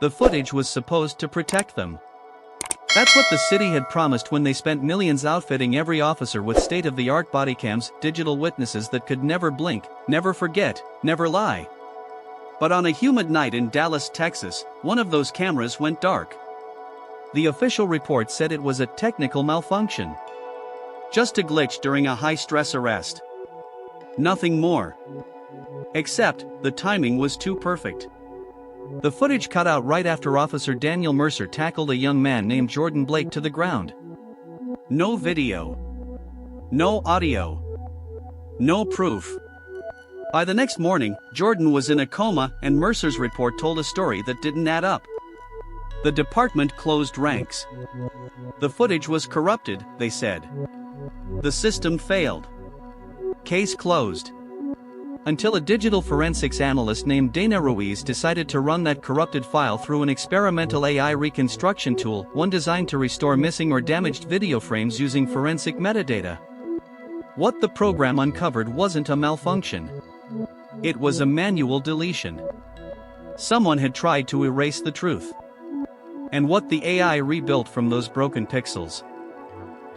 The footage was supposed to protect them. That's what the city had promised when they spent millions outfitting every officer with state-of-the-art bodycams, digital witnesses that could never blink, never forget, never lie. But on a humid night in Dallas, Texas, one of those cameras went dark. The official report said it was a technical malfunction. Just a glitch during a high-stress arrest. Nothing more. Except, the timing was too perfect. The footage cut out right after Officer Daniel Mercer tackled a young man named Jordan Blake to the ground. No video. No audio. No proof. By the next morning, Jordan was in a coma and Mercer's report told a story that didn't add up. The department closed ranks. The footage was corrupted, they said. The system failed. Case closed. Until a digital forensics analyst named Dana Ruiz decided to run that corrupted file through an experimental AI reconstruction tool, one designed to restore missing or damaged video frames using forensic metadata. What the program uncovered wasn't a malfunction. It was a manual deletion. Someone had tried to erase the truth. And what the AI rebuilt from those broken pixels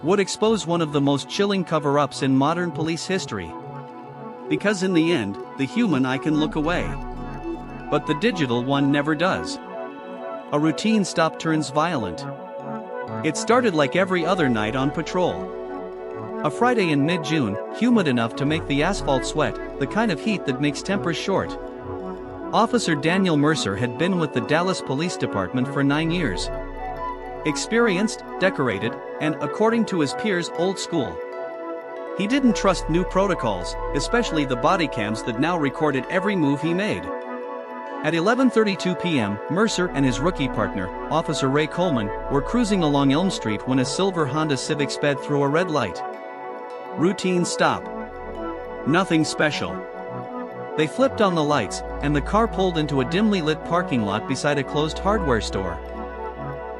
would expose one of the most chilling cover-ups in modern police history. Because in the end, the human eye can look away. But the digital one never does. A routine stop turns violent. It started like every other night on patrol. A Friday in mid-June, humid enough to make the asphalt sweat, the kind of heat that makes tempers short. Officer Daniel Mercer had been with the Dallas Police Department for 9 years. Experienced, decorated, and, according to his peers, old school. He didn't trust new protocols, especially the bodycams that now recorded every move he made. At 11:32 p.m., Mercer and his rookie partner, Officer Ray Coleman, were cruising along Elm Street when a silver Honda Civic sped through a red light. Routine stop. Nothing special. They flipped on the lights, and the car pulled into a dimly lit parking lot beside a closed hardware store.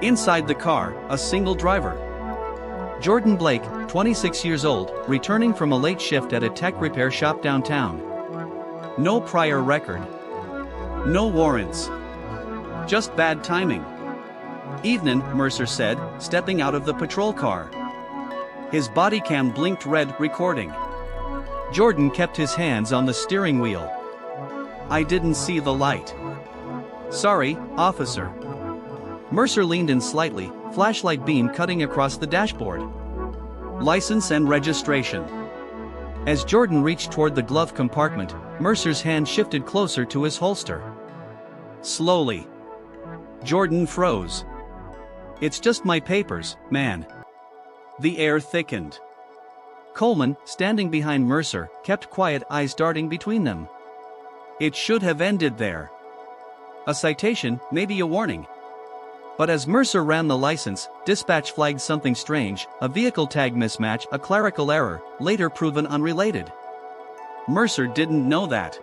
Inside the car, a single driver. Jordan Blake, 26 years old, returning from a late shift at a tech repair shop downtown. No prior record. No warrants. Just bad timing. Evening, Mercer said, stepping out of the patrol car. His body cam blinked red, recording. Jordan kept his hands on the steering wheel. I didn't see the light. Sorry, officer. Mercer leaned in slightly, flashlight beam cutting across the dashboard. License and registration. As Jordan reached toward the glove compartment, Mercer's hand shifted closer to his holster. Slowly. Jordan froze. It's just my papers, man. The air thickened. Coleman, standing behind Mercer, kept quiet, eyes darting between them. It should have ended there. A citation, maybe a warning. But as Mercer ran the license, dispatch flagged something strange, a vehicle tag mismatch, a clerical error, later proven unrelated. Mercer didn't know that.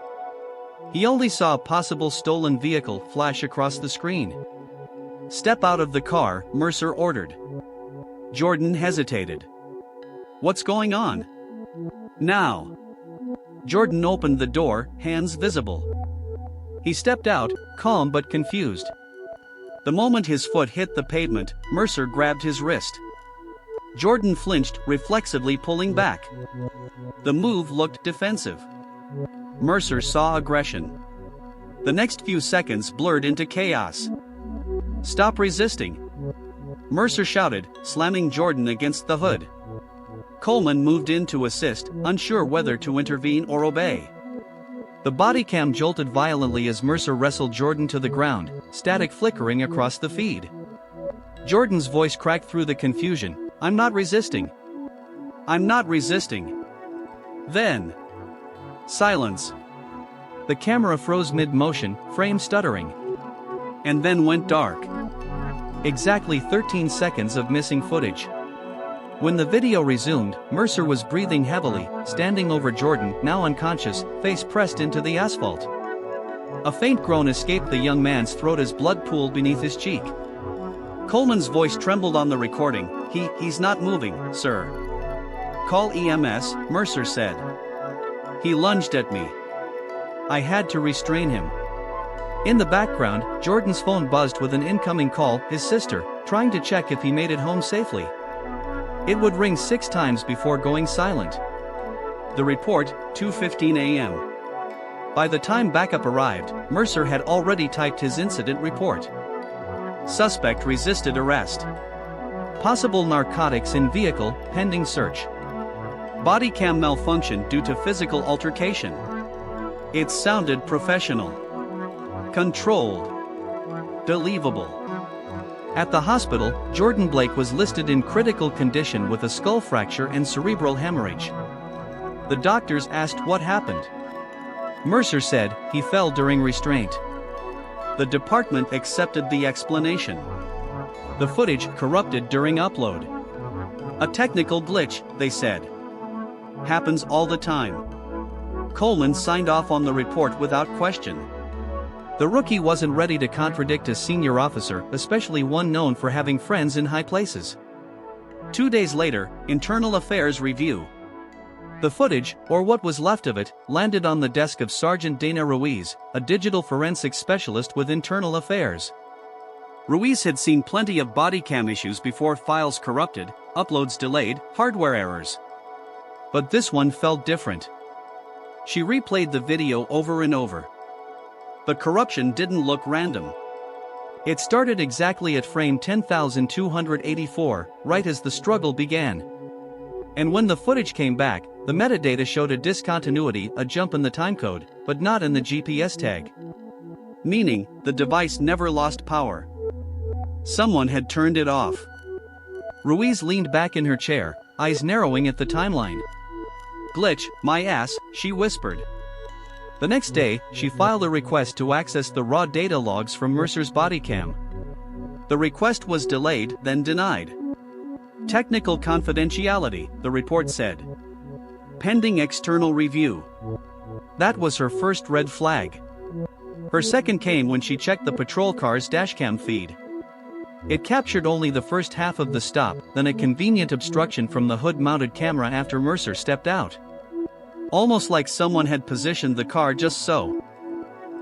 He only saw a possible stolen vehicle flash across the screen. Step out of the car, Mercer ordered. Jordan hesitated. What's going on? Now. Jordan opened the door, hands visible. He stepped out, calm but confused. The moment his foot hit the pavement, Mercer grabbed his wrist. Jordan flinched, reflexively pulling back. The move looked defensive. Mercer saw aggression. The next few seconds blurred into chaos. Stop resisting! Mercer shouted, slamming Jordan against the hood. Coleman moved in to assist, unsure whether to intervene or obey. The body cam jolted violently as Mercer wrestled Jordan to the ground, static flickering across the feed. Jordan's voice cracked through the confusion. I'm not resisting. I'm not resisting. Then. Silence. The camera froze mid-motion, frame stuttering. And then went dark. Exactly 13 seconds of missing footage. When the video resumed, Mercer was breathing heavily, standing over Jordan, now unconscious, face pressed into the asphalt. A faint groan escaped the young man's throat as blood pooled beneath his cheek. Coleman's voice trembled on the recording. He's not moving, sir. Call EMS, Mercer said. He lunged at me. I had to restrain him. In the background, Jordan's phone buzzed with an incoming call, his sister, trying to check if he made it home safely. It would ring 6 times before going silent. The report, 2:15 a.m. By the time backup arrived, Mercer had already typed his incident report. Suspect resisted arrest. Possible narcotics in vehicle, pending search. Bodycam malfunction due to physical altercation. It sounded professional. Controlled. Believable. At the hospital, Jordan Blake was listed in critical condition with a skull fracture and cerebral hemorrhage. The doctors asked what happened. Mercer said he fell during restraint. The department accepted the explanation. The footage corrupted during upload. A technical glitch, they said. Happens all the time. Coleman signed off on the report without question. The rookie wasn't ready to contradict a senior officer, especially one known for having friends in high places. 2 days later, Internal Affairs review. The footage, or what was left of it, landed on the desk of Sergeant Dana Ruiz, a digital forensics specialist with Internal Affairs. Ruiz had seen plenty of bodycam issues before: files corrupted, uploads delayed, hardware errors. But this one felt different. She replayed the video over and over. The corruption didn't look random. It started exactly at frame 10,284, right as the struggle began. And when the footage came back, the metadata showed a discontinuity, a jump in the timecode, but not in the GPS tag. Meaning, the device never lost power. Someone had turned it off. Ruiz leaned back in her chair, eyes narrowing at the timeline. "Glitch, my ass," she whispered. The next day, she filed a request to access the raw data logs from Mercer's bodycam. The request was delayed, then denied. Technical confidentiality, the report said. Pending external review. That was her first red flag. Her second came when she checked the patrol car's dashcam feed. It captured only the first half of the stop, then a convenient obstruction from the hood-mounted camera after Mercer stepped out. Almost like someone had positioned the car just so.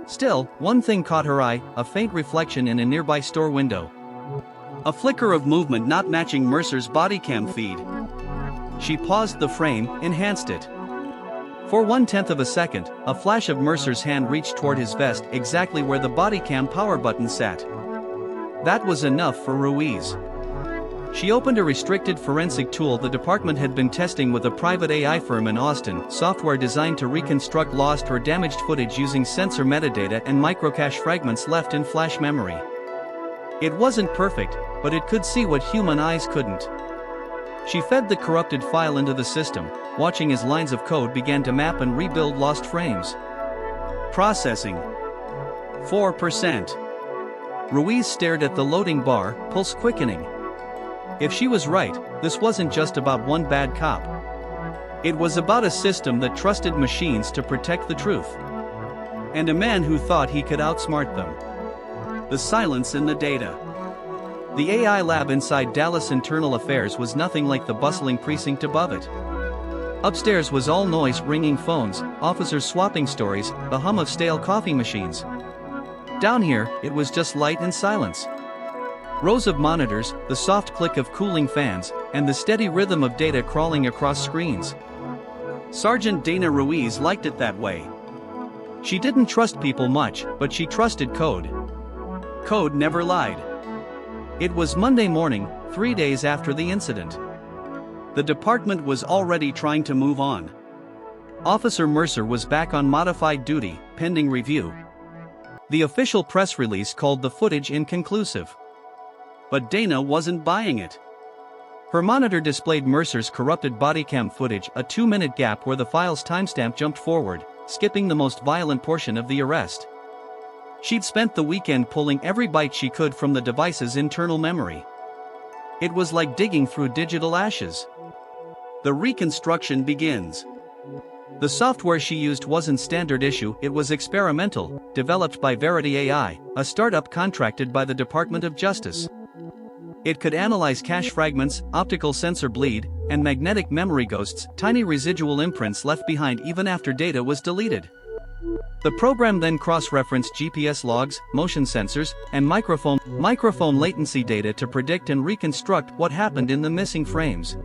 Still, one thing caught her eye, a faint reflection in a nearby store window. A flicker of movement not matching Mercer's bodycam feed. She paused the frame, enhanced it. For 1/10 of a second, a flash of Mercer's hand reached toward his vest, exactly where the bodycam power button sat. That was enough for Ruiz. She opened a restricted forensic tool the department had been testing with a private AI firm in Austin, software designed to reconstruct lost or damaged footage using sensor metadata and microcache fragments left in flash memory. It wasn't perfect, but it could see what human eyes couldn't. She fed the corrupted file into the system, watching as lines of code began to map and rebuild lost frames. Processing. 4%. Ruiz stared at the loading bar, pulse quickening. If she was right, this wasn't just about one bad cop. It was about a system that trusted machines to protect the truth. And a man who thought he could outsmart them. The silence in the data. The AI lab inside Dallas Internal Affairs was nothing like the bustling precinct above it. Upstairs was all noise, ringing phones, officers swapping stories, the hum of stale coffee machines. Down here, it was just light and silence. Rows of monitors, the soft click of cooling fans, and the steady rhythm of data crawling across screens. Sergeant Dana Ruiz liked it that way. She didn't trust people much, but she trusted code. Code never lied. It was Monday morning, 3 days after the incident. The department was already trying to move on. Officer Mercer was back on modified duty, pending review. The official press release called the footage inconclusive. But Dana wasn't buying it. Her monitor displayed Mercer's corrupted bodycam footage, a 2-minute gap where the file's timestamp jumped forward, skipping the most violent portion of the arrest. She'd spent the weekend pulling every byte she could from the device's internal memory. It was like digging through digital ashes. The reconstruction begins. The software she used wasn't standard issue, it was experimental, developed by Verity AI, a startup contracted by the Department of Justice. It could analyze cache fragments, optical sensor bleed, and magnetic memory ghosts, tiny residual imprints left behind even after data was deleted. The program then cross-referenced GPS logs, motion sensors, and microphone latency data to predict and reconstruct what happened in the missing frames.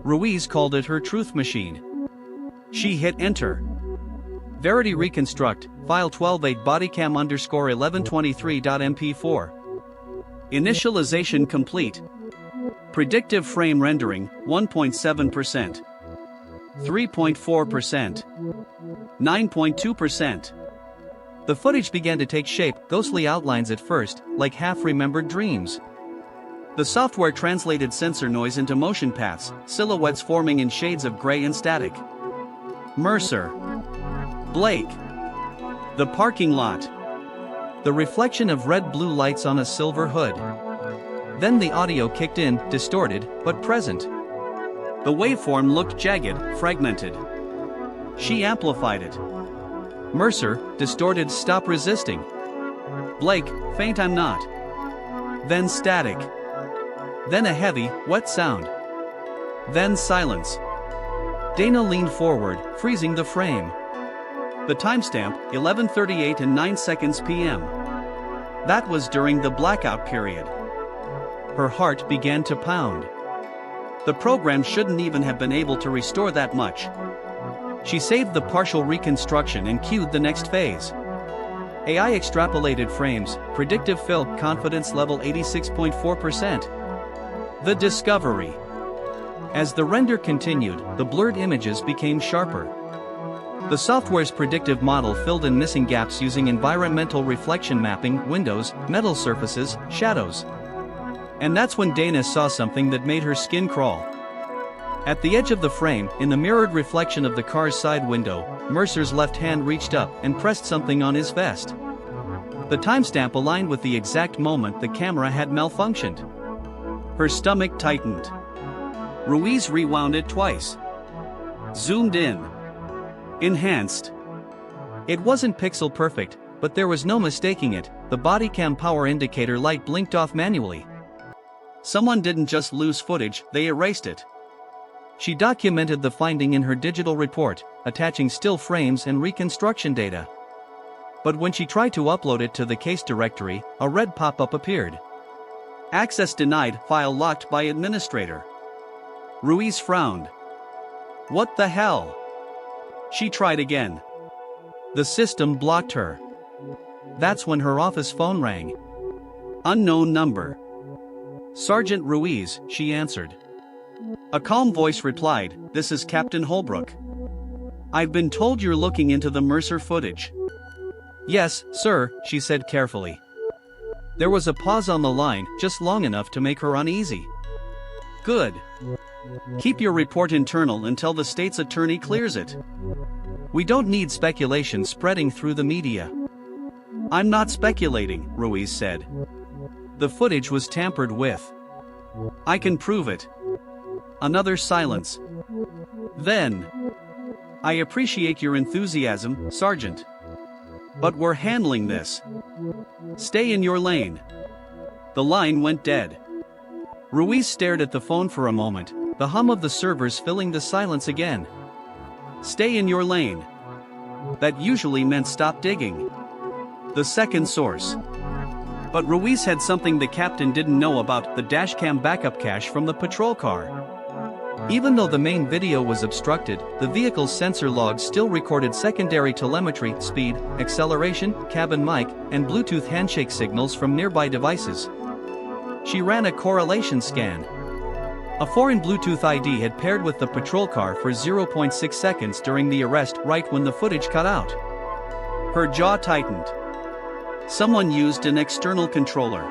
Ruiz called it her truth machine. She hit enter. Verity reconstruct, file 12.8 bodycam_1123.mp4. Initialization complete. Predictive frame rendering, 1.7%. 3.4%. 9.2%. The footage began to take shape, ghostly outlines at first, like half-remembered dreams. The software translated sensor noise into motion paths, silhouettes forming in shades of gray and static. Mercer. Blake. The parking lot. The reflection of red-blue lights on a silver hood. Then the audio kicked in, distorted, but present. The waveform looked jagged, fragmented. She amplified it. Mercer, distorted, stop resisting. Blake, faint, I'm not. Then static. Then a heavy, wet sound. Then silence. Dana leaned forward, freezing the frame. The timestamp, 11:38 and 9 seconds p.m. That was during the blackout period. Her heart began to pound. The program shouldn't even have been able to restore that much. She saved the partial reconstruction and queued the next phase. AI extrapolated frames, predictive fill, confidence level 86.4%. The discovery. As the render continued, the blurred images became sharper. The software's predictive model filled in missing gaps using environmental reflection mapping, windows, metal surfaces, shadows. And that's when Dana saw something that made her skin crawl. At the edge of the frame, in the mirrored reflection of the car's side window, Mercer's left hand reached up and pressed something on his vest. The timestamp aligned with the exact moment the camera had malfunctioned. Her stomach tightened. Ruiz rewound it twice. Zoomed in. Enhanced. It wasn't pixel perfect, but there was no mistaking it. The bodycam power indicator light blinked off manually. Someone didn't just lose footage, they erased it. She documented the finding in her digital report, attaching still frames and reconstruction data. But when she tried to upload it to the case directory, a red pop-up appeared. Access denied, file locked by administrator. Ruiz frowned. What the hell? She tried again. The system blocked her. That's when her office phone rang. Unknown number. Sergeant Ruiz, she answered. A calm voice replied, "This is Captain Holbrook. I've been told you're looking into the Mercer footage." "Yes, sir," she said carefully. There was a pause on the line, just long enough to make her uneasy. "Good. Keep your report internal until the state's attorney clears it. We don't need speculation spreading through the media." "I'm not speculating," Ruiz said. "The footage was tampered with. I can prove it." Another silence. Then, "I appreciate your enthusiasm, Sergeant. But we're handling this. Stay in your lane." The line went dead. Ruiz stared at the phone for a moment, the hum of the servers filling the silence again. Stay in your lane. That usually meant stop digging. The second source. But Ruiz had something the captain didn't know about: the dashcam backup cache from the patrol car. Even though the main video was obstructed, the vehicle's sensor logs still recorded secondary telemetry, speed, acceleration, cabin mic, and Bluetooth handshake signals from nearby devices. She ran a correlation scan. A foreign Bluetooth ID had paired with the patrol car for 0.6 seconds during the arrest, right when the footage cut out. Her jaw tightened. Someone used an external controller.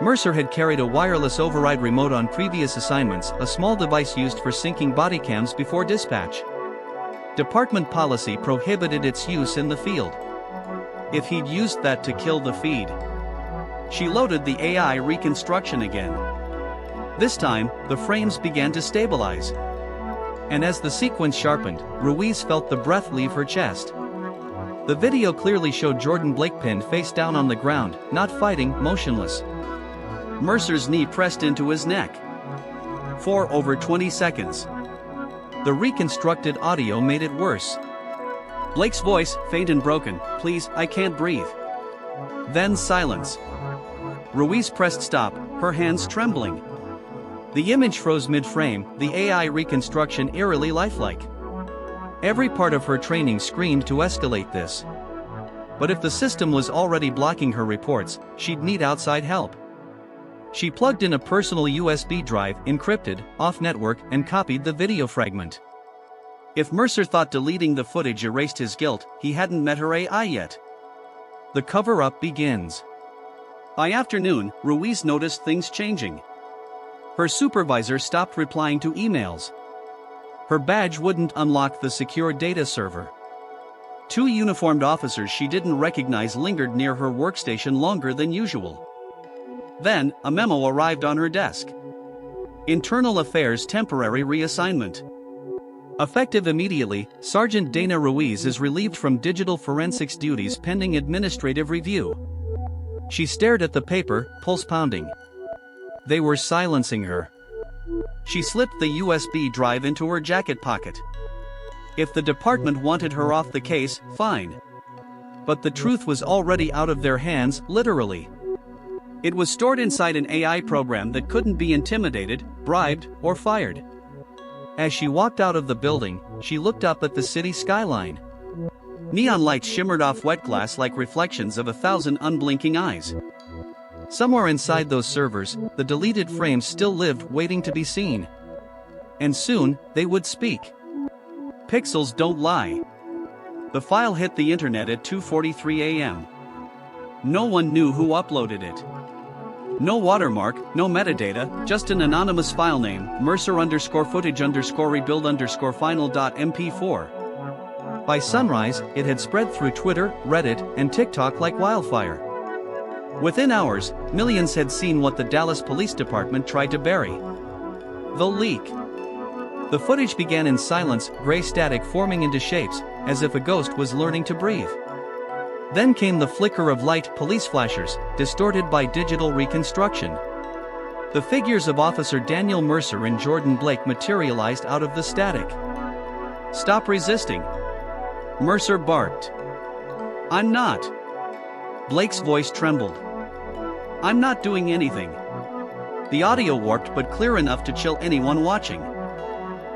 Mercer had carried a wireless override remote on previous assignments, a small device used for syncing bodycams before dispatch. Department policy prohibited its use in the field. If he'd used that to kill the feed. She loaded the AI reconstruction again. This time, the frames began to stabilize. And as the sequence sharpened, Ruiz felt the breath leave her chest. The video clearly showed Jordan Blake pinned face down on the ground, not fighting, motionless. Mercer's knee pressed into his neck. For over 20 seconds. The reconstructed audio made it worse. Blake's voice, faint and broken, "Please, I can't breathe." Then silence. Ruiz pressed stop, her hands trembling. The image froze mid-frame, the AI reconstruction eerily lifelike. Every part of her training screamed to escalate this. But if the system was already blocking her reports, she'd need outside help. She plugged in a personal USB drive, encrypted, off-network, and copied the video fragment. If Mercer thought deleting the footage erased his guilt, he hadn't met her AI yet. The cover-up begins. By afternoon, Ruiz noticed things changing. Her supervisor stopped replying to emails. Her badge wouldn't unlock the secure data server. Two uniformed officers she didn't recognize lingered near her workstation longer than usual. Then, a memo arrived on her desk. Internal Affairs Temporary Reassignment. Effective immediately, Sergeant Dana Ruiz is relieved from digital forensics duties pending administrative review. She stared at the paper, pulse pounding. They were silencing her. She slipped the USB drive into her jacket pocket. If the department wanted her off the case, fine. But the truth was already out of their hands, literally. It was stored inside an AI program that couldn't be intimidated, bribed, or fired. As she walked out of the building, she looked up at the city skyline. Neon lights shimmered off wet glass like reflections of 1,000 unblinking eyes. Somewhere inside those servers, the deleted frames still lived, waiting to be seen. And soon, they would speak. Pixels don't lie. The file hit the internet at 2:43 a.m. No one knew who uploaded it. No watermark, no metadata, just an anonymous file name, Mercer_footage_rebuild_final.mp4. By sunrise, it had spread through Twitter, Reddit, and TikTok like wildfire. Within hours, millions had seen what the Dallas Police Department tried to bury. The leak. The footage began in silence, gray static forming into shapes, as if a ghost was learning to breathe. Then came the flicker of light, police flashers, distorted by digital reconstruction. The figures of Officer Daniel Mercer and Jordan Blake materialized out of the static. "Stop resisting," Mercer barked. "I'm not." Blake's voice trembled. "I'm not doing anything." The audio warped but clear enough to chill anyone watching.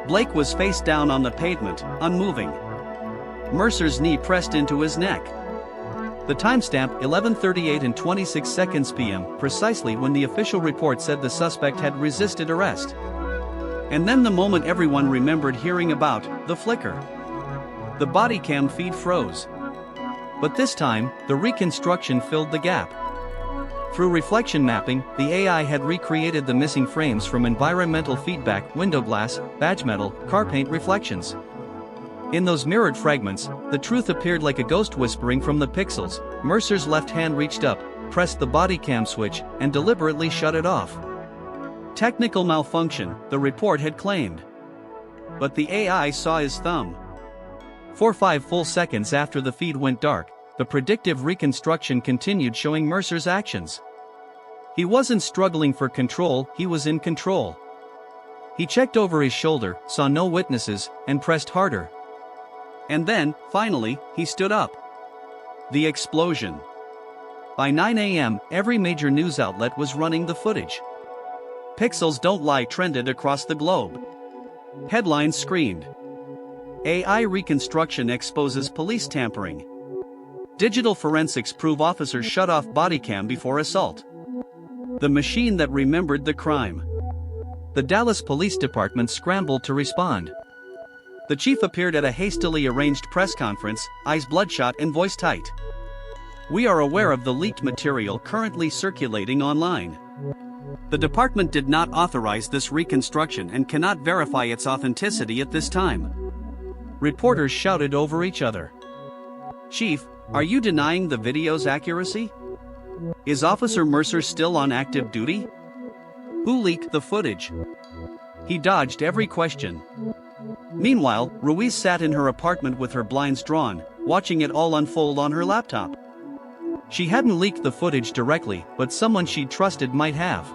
Blake was face down on the pavement, unmoving. Mercer's knee pressed into his neck. The timestamp, 11:38 and 26 seconds p.m., precisely when the official report said the suspect had resisted arrest. And then the moment everyone remembered hearing about, the flicker. The bodycam feed froze. But this time, the reconstruction filled the gap. Through reflection mapping, the AI had recreated the missing frames from environmental feedback, window glass, badge metal, car paint reflections. In those mirrored fragments, the truth appeared like a ghost whispering from the pixels. Mercer's left hand reached up, pressed the bodycam switch, and deliberately shut it off. Technical malfunction, the report had claimed. But the AI saw his thumb. For 5 full seconds after the feed went dark, the predictive reconstruction continued showing Mercer's actions. He wasn't struggling for control, he was in control. He checked over his shoulder, saw no witnesses, and pressed harder. And then, finally, he stood up. The explosion. By 9 a.m., every major news outlet was running the footage. "Pixels don't lie" trended across the globe. Headlines screamed. AI reconstruction exposes police tampering. Digital forensics prove officers shut off bodycam before assault. The machine that remembered the crime. The Dallas Police Department scrambled to respond. The chief appeared at a hastily arranged press conference, eyes bloodshot and voice tight. "We are aware of the leaked material currently circulating online. The department did not authorize this reconstruction and cannot verify its authenticity at this time." Reporters shouted over each other. "Chief, are you denying the video's accuracy? Is Officer Mercer still on active duty? Who leaked the footage?" He dodged every question. Meanwhile, Ruiz sat in her apartment with her blinds drawn, watching it all unfold on her laptop. She hadn't leaked the footage directly, but someone she'd trusted might have.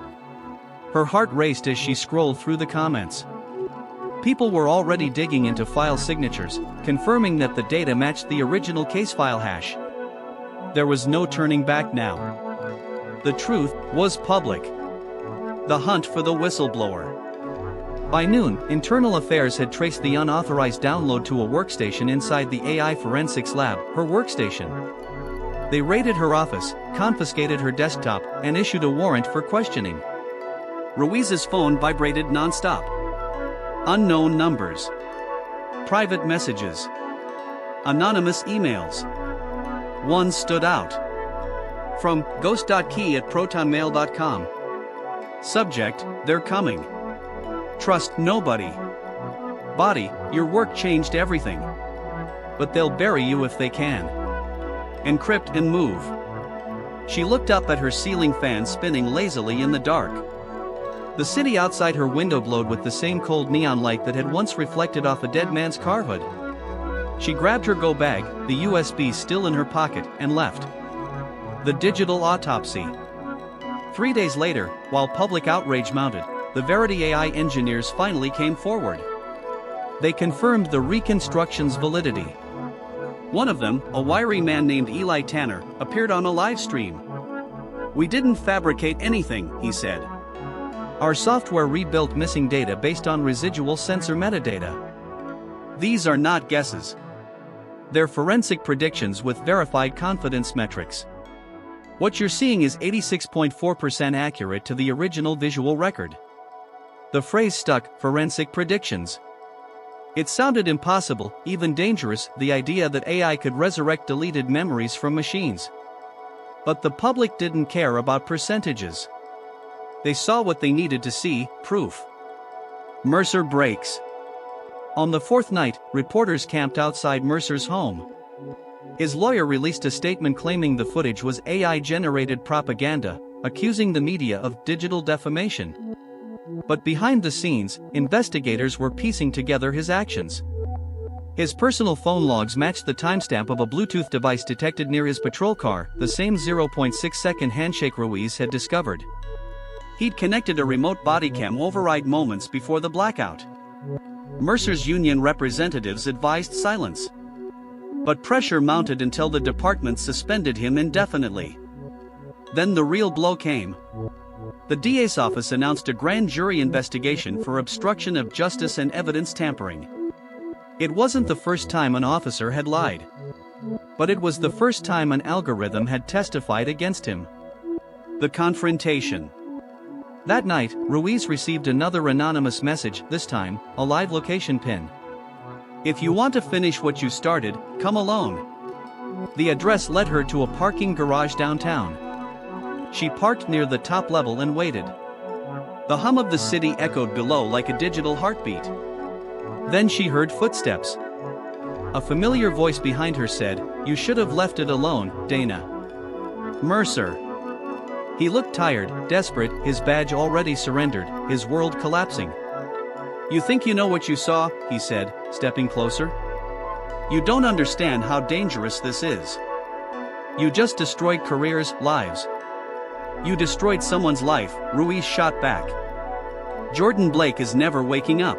Her heart raced as she scrolled through the comments. People were already digging into file signatures, confirming that the data matched the original case file hash. There was no turning back now. The truth was public. The hunt for the whistleblower. By noon, Internal Affairs had traced the unauthorized download to a workstation inside the AI forensics lab, her workstation. They raided her office, confiscated her desktop, and issued a warrant for questioning. Ruiz's phone vibrated non-stop. Unknown numbers. Private messages. Anonymous emails. One stood out. From ghost.key@protonmail.com. Subject, they're coming. Trust nobody. Body, your work changed everything. But they'll bury you if they can. Encrypt and move. She looked up at her ceiling fan spinning lazily in the dark. The city outside her window glowed with the same cold neon light that had once reflected off a dead man's car hood. She grabbed her go bag, the USB still in her pocket, and left. The digital autopsy. 3 days later, while public outrage mounted, the Verity AI engineers finally came forward. They confirmed the reconstruction's validity. One of them, a wiry man named Eli Tanner, appeared on a live stream. "We didn't fabricate anything," he said. "Our software rebuilt missing data based on residual sensor metadata. These are not guesses. They're forensic predictions with verified confidence metrics. What you're seeing is 86.4% accurate to the original visual record." The phrase stuck, forensic predictions. It sounded impossible, even dangerous, the idea that AI could resurrect deleted memories from machines. But the public didn't care about percentages. They saw what they needed to see, proof. Mercer breaks. On the fourth night, reporters camped outside Mercer's home. His lawyer released a statement claiming the footage was AI-generated propaganda, accusing the media of digital defamation. But behind the scenes, investigators were piecing together his actions. His personal phone logs matched the timestamp of a Bluetooth device detected near his patrol car, the same 0.6-second handshake Ruiz had discovered. He'd connected a remote bodycam override moments before the blackout. Mercer's union representatives advised silence. But pressure mounted until the department suspended him indefinitely. Then the real blow came. The DA's office announced a grand jury investigation for obstruction of justice and evidence tampering. It wasn't the first time an officer had lied. But it was the first time an algorithm had testified against him. The confrontation. That night, Ruiz received another anonymous message, this time, a live location pin. "If you want to finish what you started, come alone." The address led her to a parking garage downtown. She parked near the top level and waited. The hum of the city echoed below like a digital heartbeat. Then she heard footsteps. A familiar voice behind her said, "You should have left it alone, Dana." Mercer. He looked tired, desperate, his badge already surrendered, his world collapsing. "You think you know what you saw," he said, stepping closer. "You don't understand how dangerous this is. You just destroyed careers, lives." "You destroyed someone's life," Ruiz shot back. "Jordan Blake is never waking up."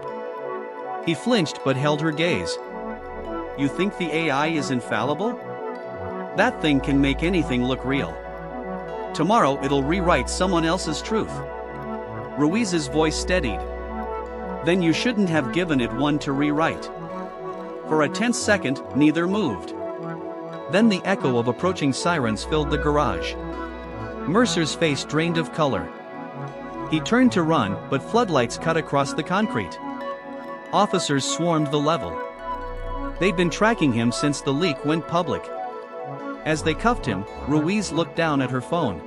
He flinched but held her gaze. "You think the AI is infallible? That thing can make anything look real. Tomorrow it'll rewrite someone else's truth." Ruiz's voice steadied. "Then you shouldn't have given it one to rewrite." For a tense second, neither moved. Then the echo of approaching sirens filled the garage. Mercer's face drained of color. He turned to run, but floodlights cut across the concrete. Officers swarmed the level. They'd been tracking him since the leak went public. As they cuffed him, Ruiz looked down at her phone.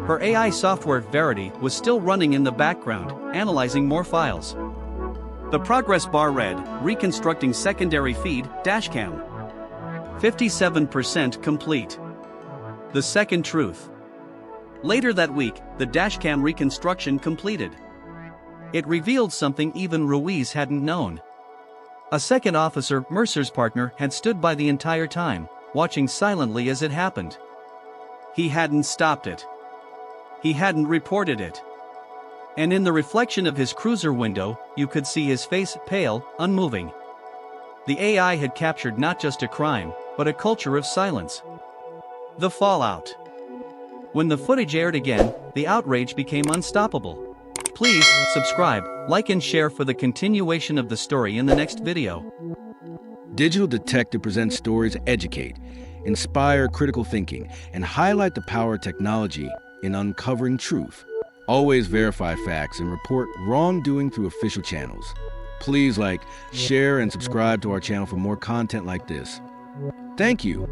Her AI software, Verity, was still running in the background, analyzing more files. The progress bar read, "Reconstructing secondary feed, dashcam. 57% complete." The second truth. Later that week, the dashcam reconstruction completed. It revealed something even Ruiz hadn't known. A second officer, Mercer's partner, had stood by the entire time, watching silently as it happened. He hadn't stopped it. He hadn't reported it. And in the reflection of his cruiser window, you could see his face, pale, unmoving. The AI had captured not just a crime, but a culture of silence. The fallout. When the footage aired again, the outrage became unstoppable. Please, subscribe, like and share for the continuation of the story in the next video. Digital Detective presents stories that educate, inspire critical thinking, and highlight the power of technology in uncovering truth. Always verify facts and report wrongdoing through official channels. Please like, share, and subscribe to our channel for more content like this. Thank you.